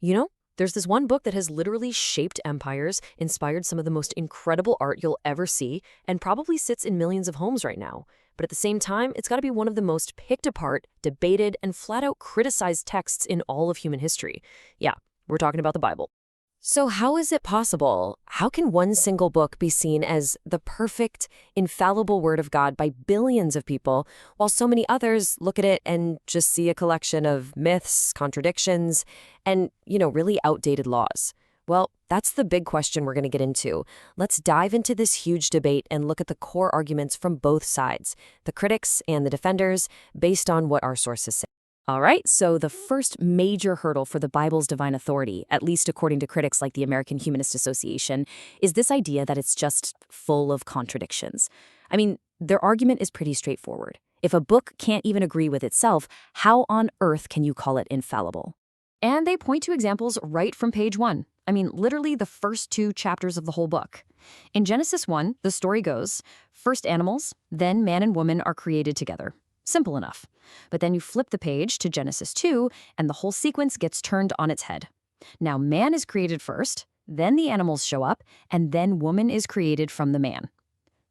You know, there's this one book that has literally shaped empires, inspired some of the most incredible art you'll ever see, and probably sits in millions of homes right now. But at the same time, it's got to be one of the most picked apart, debated, and flat-out criticized texts in all of human history. Yeah, we're talking about the Bible. So how is it possible? How can one single book be seen as the perfect, infallible word of God by billions of people, while so many others look at it and just see a collection of myths, contradictions, and, really outdated laws? Well, that's the big question we're going to get into. Let's dive into this huge debate and look at the core arguments from both sides, the critics and the defenders, based on what our sources say. All right, so the first major hurdle for the Bible's divine authority, at least according to critics like the American Humanist Association, is this idea that it's just full of contradictions. I mean, their argument is pretty straightforward. If a book can't even agree with itself, how on earth can you call it infallible? And they point to examples right from page 1. I mean, literally the first 2 chapters of the whole book. In Genesis 1, the story goes, first animals, then man and woman are created together. Simple enough. But then you flip the page to Genesis 2, and the whole sequence gets turned on its head. Now man is created first, then the animals show up, and then woman is created from the man.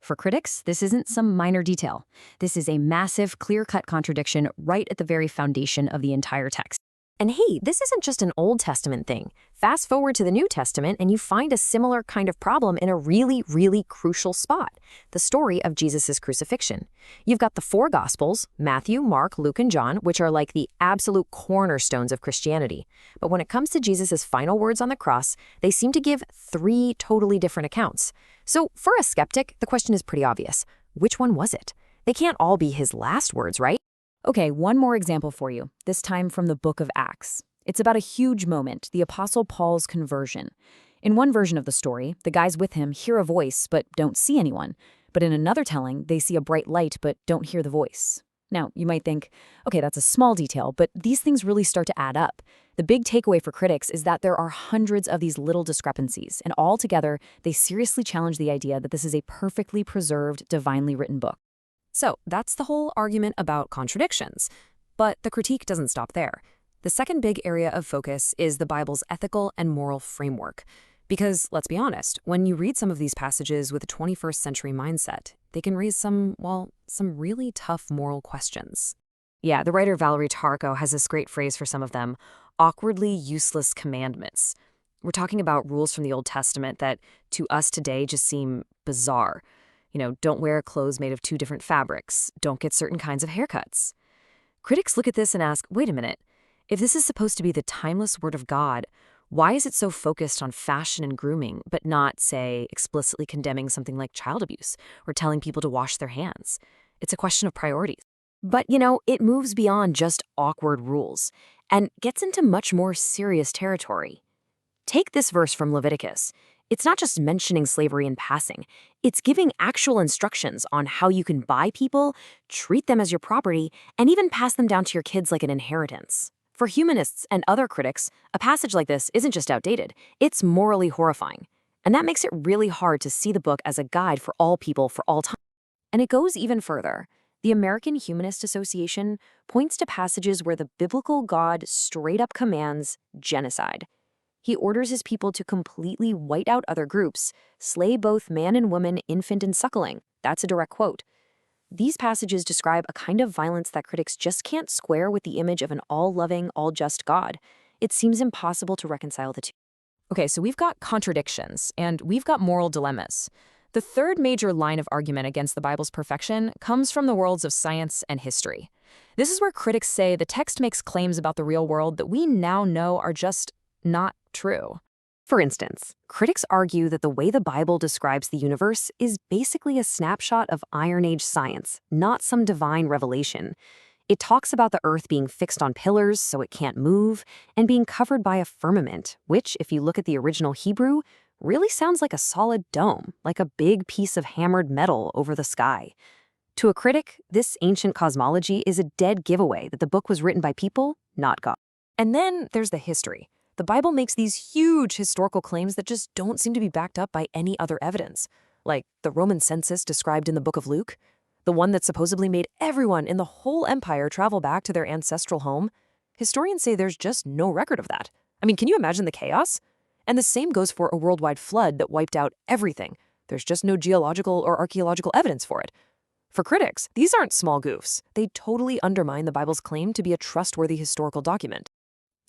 For critics, this isn't some minor detail. This is a massive, clear-cut contradiction right at the very foundation of the entire text. And hey, this isn't just an Old Testament thing. Fast forward to the New Testament and you find a similar kind of problem in a really, really crucial spot, the story of Jesus' crucifixion. You've got the 4 Gospels, Matthew, Mark, Luke, and John, which are like the absolute cornerstones of Christianity. But when it comes to Jesus' final words on the cross, they seem to give 3 totally different accounts. So for a skeptic, the question is pretty obvious. Which one was it? They can't all be his last words, right? Okay, one more example for you, this time from the book of Acts. It's about a huge moment, the Apostle Paul's conversion. In one version of the story, the guys with him hear a voice but don't see anyone. But in another telling, they see a bright light but don't hear the voice. Now, you might think, okay, that's a small detail, but these things really start to add up. The big takeaway for critics is that there are hundreds of these little discrepancies, and all together, they seriously challenge the idea that this is a perfectly preserved, divinely written book. So that's the whole argument about contradictions. But the critique doesn't stop there. The second big area of focus is the Bible's ethical and moral framework. Because, let's be honest, when you read some of these passages with a 21st century mindset, they can raise some really tough moral questions. Yeah, the writer Valerie Tarko has this great phrase for some of them, awkwardly useless commandments. We're talking about rules from the Old Testament that, to us today, just seem bizarre. Don't wear clothes made of 2 different fabrics. Don't get certain kinds of haircuts. Critics look at this and ask, wait a minute, if this is supposed to be the timeless word of God, why is it so focused on fashion and grooming, but not, say, explicitly condemning something like child abuse or telling people to wash their hands? It's a question of priorities. But, it moves beyond just awkward rules and gets into much more serious territory. Take this verse from Leviticus. It's not just mentioning slavery in passing. It's giving actual instructions on how you can buy people, treat them as your property, and even pass them down to your kids like an inheritance. For humanists and other critics, a passage like this isn't just outdated, it's morally horrifying. And that makes it really hard to see the book as a guide for all people for all time. And it goes even further. The American Humanist Association points to passages where the biblical God straight up commands genocide. He orders his people to completely white out other groups, slay both man and woman, infant and suckling. That's a direct quote. These passages describe a kind of violence that critics just can't square with the image of an all-loving, all-just God. It seems impossible to reconcile the two. Okay, so we've got contradictions, and we've got moral dilemmas. The third major line of argument against the Bible's perfection comes from the worlds of science and history. This is where critics say the text makes claims about the real world that we now know are just not true. For instance, critics argue that the way the Bible describes the universe is basically a snapshot of Iron Age science, not some divine revelation. It talks about the earth being fixed on pillars so it can't move, and being covered by a firmament, which, if you look at the original Hebrew, really sounds like a solid dome, like a big piece of hammered metal over the sky. To a critic, this ancient cosmology is a dead giveaway that the book was written by people, not God. And then there's the history. The Bible makes these huge historical claims that just don't seem to be backed up by any other evidence, like the Roman census described in the book of Luke, the one that supposedly made everyone in the whole empire travel back to their ancestral home. Historians say there's just no record of that. I mean, can you imagine the chaos? And the same goes for a worldwide flood that wiped out everything. There's just no geological or archaeological evidence for it. For critics, these aren't small goofs. They totally undermine the Bible's claim to be a trustworthy historical document.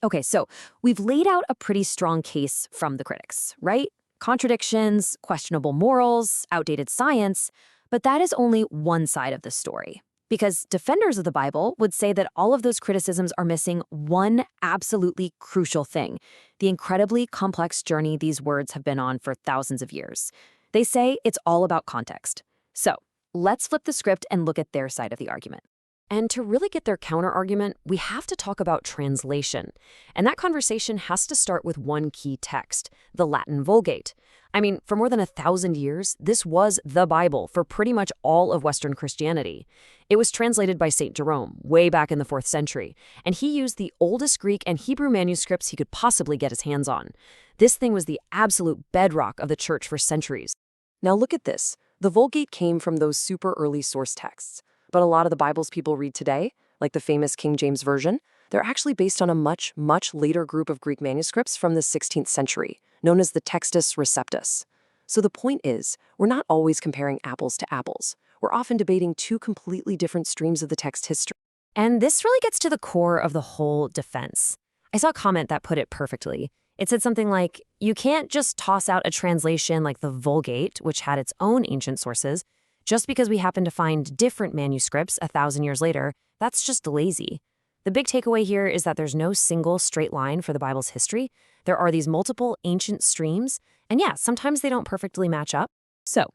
Okay, so we've laid out a pretty strong case from the critics, right? Contradictions, questionable morals, outdated science, but that is only one side of the story. Because defenders of the Bible would say that all of those criticisms are missing one absolutely crucial thing, the incredibly complex journey these words have been on for thousands of years. They say it's all about context. So let's flip the script and look at their side of the argument. And to really get their counterargument, we have to talk about translation. And that conversation has to start with one key text, the Latin Vulgate. I mean, for more than 1,000 years, this was the Bible for pretty much all of Western Christianity. It was translated by St. Jerome way back in the 4th century, and he used the oldest Greek and Hebrew manuscripts he could possibly get his hands on. This thing was the absolute bedrock of the church for centuries. Now look at this. The Vulgate came from those super early source texts. But a lot of the Bibles people read today, like the famous King James Version, they're actually based on a much, much later group of Greek manuscripts from the 16th century, known as the Textus Receptus. So the point is, we're not always comparing apples to apples. We're often debating two completely different streams of the text history. And this really gets to the core of the whole defense. I saw a comment that put it perfectly. It said something like, you can't just toss out a translation like the Vulgate, which had its own ancient sources, just because we happen to find different manuscripts 1,000 years later. That's just lazy. The big takeaway here is that there's no single straight line for the Bible's history. There are these multiple ancient streams, and yeah, sometimes they don't perfectly match up. So,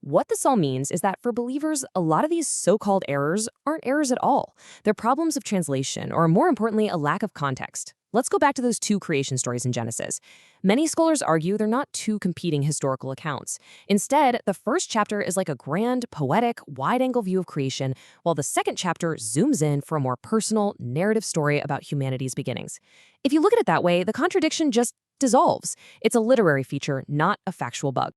what this all means is that for believers, a lot of these so-called errors aren't errors at all. They're problems of translation, or more importantly, a lack of context. Let's go back to those two creation stories in Genesis. Many scholars argue they're not two competing historical accounts. Instead, the first chapter is like a grand, poetic, wide-angle view of creation, while the second chapter zooms in for a more personal, narrative story about humanity's beginnings. If you look at it that way, the contradiction just dissolves. It's a literary feature, not a factual bug.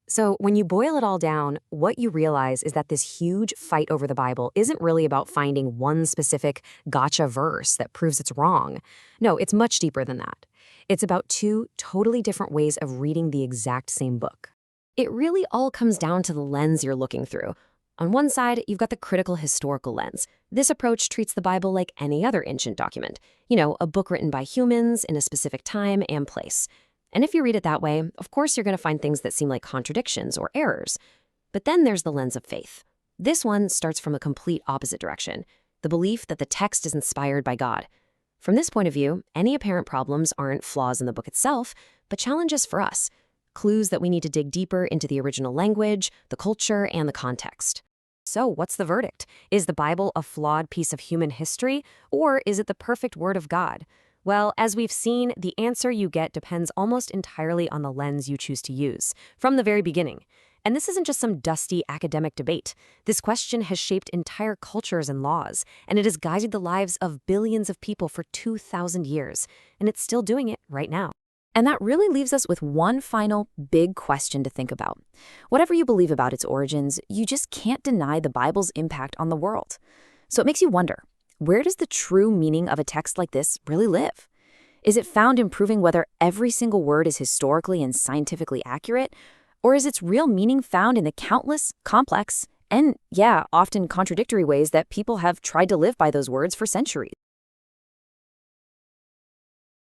So when you boil it all down, what you realize is that this huge fight over the Bible isn't really about finding one specific gotcha verse that proves it's wrong. No, it's much deeper than that. It's about two totally different ways of reading the exact same book. It really all comes down to the lens you're looking through. On one side, you've got the critical historical lens. This approach treats the Bible like any other ancient document. You know, a book written by humans in a specific time and place. And if you read it that way, of course you're going to find things that seem like contradictions or errors. But then there's the lens of faith. This one starts from a complete opposite direction, the belief that the text is inspired by God. From this point of view, any apparent problems aren't flaws in the book itself, but challenges for us, clues that we need to dig deeper into the original language, the culture, and the context. So what's the verdict? Is the Bible a flawed piece of human history, or is it the perfect word of God? Well, as we've seen, the answer you get depends almost entirely on the lens you choose to use, from the very beginning. And this isn't just some dusty academic debate. This question has shaped entire cultures and laws, and it has guided the lives of billions of people for 2,000 years, and it's still doing it right now. And that really leaves us with one final big question to think about. Whatever you believe about its origins, you just can't deny the Bible's impact on the world. So it makes you wonder, where does the true meaning of a text like this really live? Is it found in proving whether every single word is historically and scientifically accurate? Or is its real meaning found in the countless, complex, and, yeah, often contradictory ways that people have tried to live by those words for centuries?